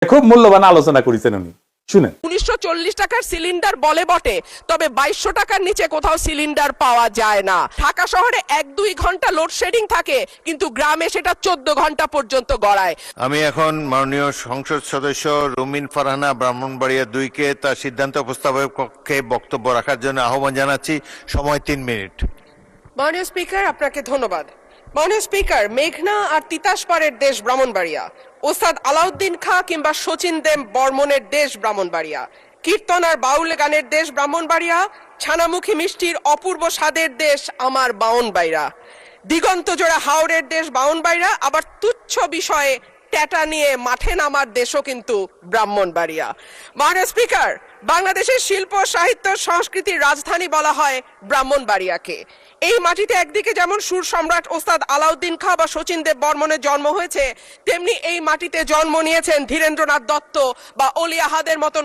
খুব মূল্যবান আলোচনা করেছেন উনি, শুনেন। 1940 টাকার সিলিন্ডার বলে বটে, তবে 2200 টাকার নিচে কোথাও সিলিন্ডার পাওয়া যায় না। ঢাকা শহরে 1-2 ঘন্টা লোডশেডিং থাকে, কিন্তু গ্রামে সেটা 14 ঘন্টা পর্যন্ত গড়ায়। আমি এখন মাননীয় সংসদ সদস্য রুমিন ফারহানা ব্রাহ্মণবাড়িয়া 2-কে তার সিদ্ধান্ত উপস্থাপনের পক্ষে বক্তব্য রাখার জন্য আহ্বান জানাচ্ছি। সময় 3 মিনিট। মাননীয় স্পিকার, আপনাকে ধন্যবাদ। মাননীয় স্পিকার, মেঘনা আর তিতাসপাড়ের দেশ ব্রাহ্মণবাড়িয়া, ওস্তাদ আলাউদ্দিন খাঁ কিংবা শচীন দেব বর্মনের দেশ ব্রাহ্মণবাড়িয়া, কীর্তন আর বাউল গানের দেশ ব্রাহ্মণবাড়িয়া, ছানামুখী মিষ্টির অপূর্ব স্বাদের দেশ আমার বাউনবাড়িয়া, দিগন্ত জোড়া হাওড়ের দেশ বাউনবাড়িয়া, আবার তুচ্ছ বিষয়ে ট্যাটা নিয়ে মাঠে নামার দেশও কিন্তু ব্রাহ্মণবাড়িয়া। মাননীয় স্পিকার, বাংলাদেশের শিল্প সাহিত্য সংস্কৃতির রাজধানী বলা হয় ব্রাহ্মণবাড়িয়াকে। এই মাটিতে একদিকে যেমন সুর সম্রাট ওস্তাদ আলাউদ্দিন খাঁ বা শচীন দেব বর্মনের জন্ম হয়েছে, তেমনি এই মাটিতে জন্ম নিয়েছেন ধীরেন্দ্রনাথ দত্ত বা অলি আহাদের মতন